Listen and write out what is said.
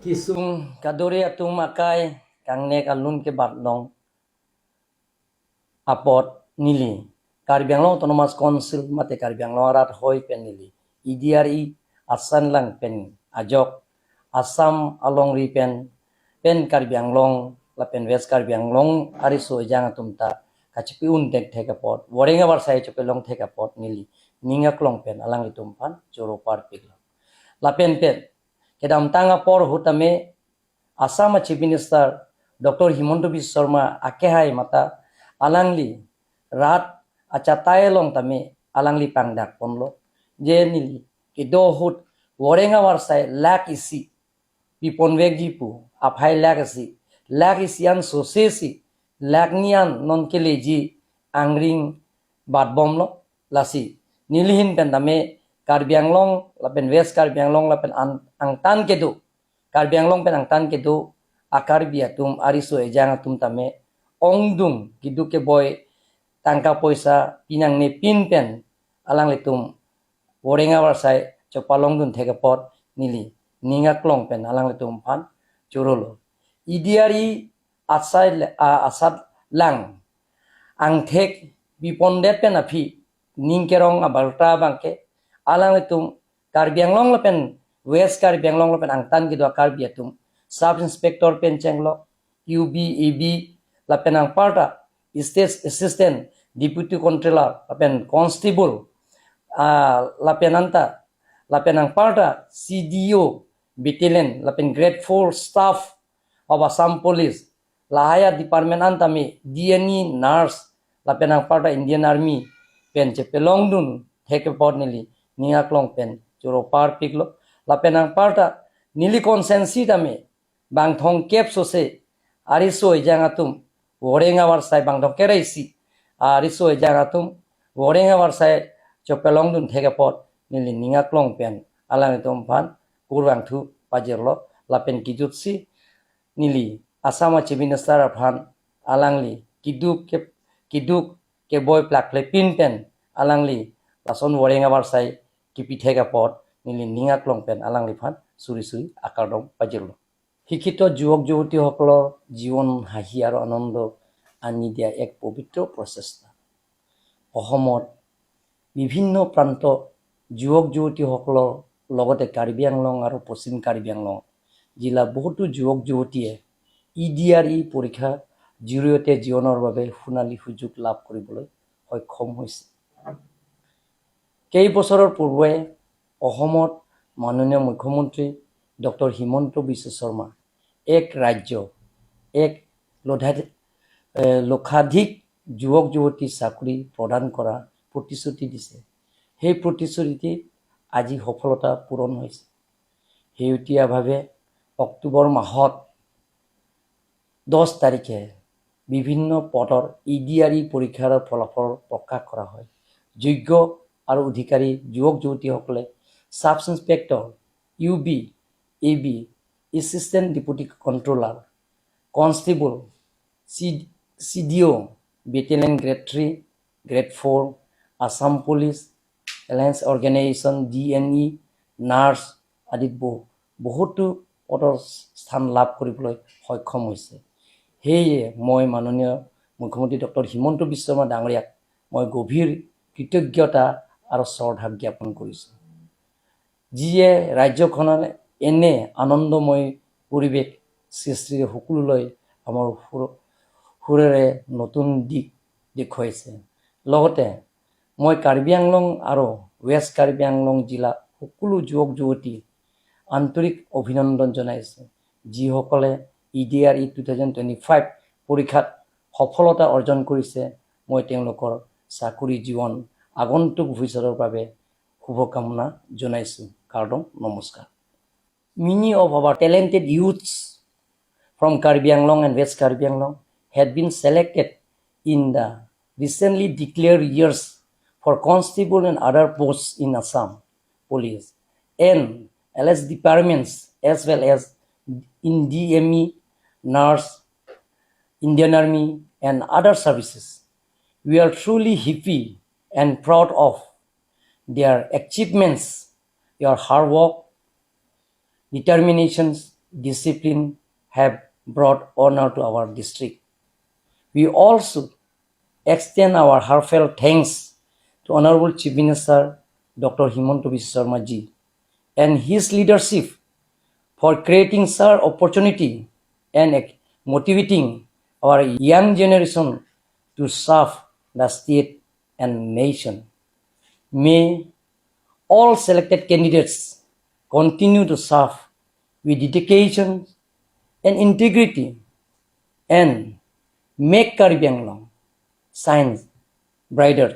Kisung kaduri atung makai kangne kalun ke batlong apot nili Karbi Anglong Autonomous Council mate Karbi Anglong rat hoi pen nili IDRI asan lang pen ajok Assam along ri pen Karbi Anglong la pen West Karbi Anglong ari so jang tumta kachipi un dek theka pot warenga war sai chopelong theka pot nili ninga klong pen alang itumpan choro par piglo la pen kedam tanga por hutame Assam Chief Minister Dr. Himanta Biswa Sarma akehai mata alangli rat achatai long tame alangli pangdak ponlo je nili kido hut warenga warsai lak isi pipon vegipu aphai lak isi an sosesi lak nian non keleji angring bad bomlo lasi nilihin pendame Karbi Anglong lapen West Karbi Anglong lapen angtan kedu Karbi Anglong pen angtan kedu akarbi atum ariso ejang atum tame ongdung kidu ke boy tangka poisa pinang ne pin pen alang letum worenga warsai chopalong dun theke pot nili ninga klong pen alang letum pan churolo idiari asad lang angthek bipondet pen api ningkerong abalta bangke alang letum Karbi Anglong lapen West Karbi Anglong lapen angtan kidu akarbi atum Sub Inspector Penchenglo, UB, AB, lapen ang parta, State Assistant, Deputy Controller, lapen Constable, lapen ang parta, CDO, Battalion, lapen Grade 4 Staff of Assam Police, lahaya Department antami, DME Nurse, lapen ang parta Indian Army, pen chepelong dun, theke pot nili, niaklong pen, churo par piglo, lapen ang parta, nili konsensi tami, bang thong kep sose ariso jangatum worenga warsai bang thong keraisi ariso jangatum worenga warsai chopelong dun thega pot nili ninga klong pen alang tom pan kurwang thu pajirlo lapen kijutsi nili Assam Chief Minister phan alangli kiduk ke boy plak le pin pen alangli lason worenga warsai kipi thega pot nili ninga klong pen alangli phan suri akardom pajirlo শিক্ষিত যুৱক যুৱতীসকলৰ জীৱন হাঁহি আৰু আনন্দ আনি দিয়া এক পবিত্ৰ প্ৰচেষ্টা অসমত বিভিন্ন প্ৰান্ত যুৱক যুৱতীসকলৰ লগতে কাৰ্বি আংলং আৰু পশ্চিম কাৰ্বি আংলং জিলা বহুতো যুৱক যুৱতীয়ে ইডিআৰই পৰীক্ষা জৰিয়তে জীৱনৰ বাবে সোণালী সুযোগ লাভ কৰিবলৈ সক্ষম হৈছে কেইবছৰৰ পূৰ্বে অসমত মাননীয় মুখ্যমন্ত্ৰী Dr. Himanta Biswa Sarma এক ৰাজ্য এক লক্ষাধিক যুৱক যুৱতী চাকৰি প্ৰদান কৰা প্ৰতিশ্ৰুতি দিছে সেই প্ৰতিশ্ৰুতি আজি সফলতা পূৰণ হৈছে হেউটিয়াভাৱে অক্টোবৰ মাহত 10 তাৰিখে বিভিন্ন পদৰ ইডিআৰই পৰীক্ষাৰ ফলাফল প্ৰকাশ কৰা হয় যোগ্য আৰু অধিকাৰী যুৱক যুৱতীসকলে sub inspector UB AB, Assistant Deputy Controller, Constable, CDO, Battalion Grade 3, Grade 4, Assam Police, Alliance Organization, DME Nurse, আদিত বহুতো পদৰ স্থান লাভ কৰিবলৈ সক্ষম হৈছে সেয়ে মই মাননীয় মুখ্যমন্ত্ৰী ডক্টৰ হিমন্ত বিশ্ব শৰ্মা ডাঙৰীয়াক মই গভীৰ কৃতজ্ঞতা আৰু শ্ৰদ্ধা জ্ঞাপন কৰিছোঁ যিয়ে ৰাজ্যখনৰ এনে আনন্দময় পৰিৱেশ সৃষ্টিৰ সকলোলৈ আমাৰ সুৰেৰে নতুন দিশ দেখুৱাইছে লগতে মই কাৰ্বি আংলং আৰু ৱেষ্ট কাৰ্বি আংলং জিলা সকলো যুৱক যুৱতী আন্তৰিক অভিনন্দন জনাইছো যিসকলে ইডিআৰই 2025 পৰীক্ষাত সফলতা অৰ্জন কৰিছে মই তেওঁলোকৰ চাকৰি জীৱন আগন্তুক ভৱিষ্যতৰ বাবে শুভকামনা জনাইছো কাৰ্ডম নমস্কাৰ Many of our talented youths from Karbi Anglong and West Karbi Anglong had been selected in the recently declared years for constable and other posts in Assam Police and LS departments as well as in DME Nurse, Indian Army and other services. We are truly happy and proud of their achievements, your hard work, determinations discipline have brought honor to our district. We also extend our heartfelt thanks to Hon'ble Chief Minister Dr. Himanta Biswa Sarma ji and his leadership for creating such opportunity and motivating our young generation to serve the state and nation. May all selected candidates continue to serve with dedication and integrity and make Karbi Anglong shine brighter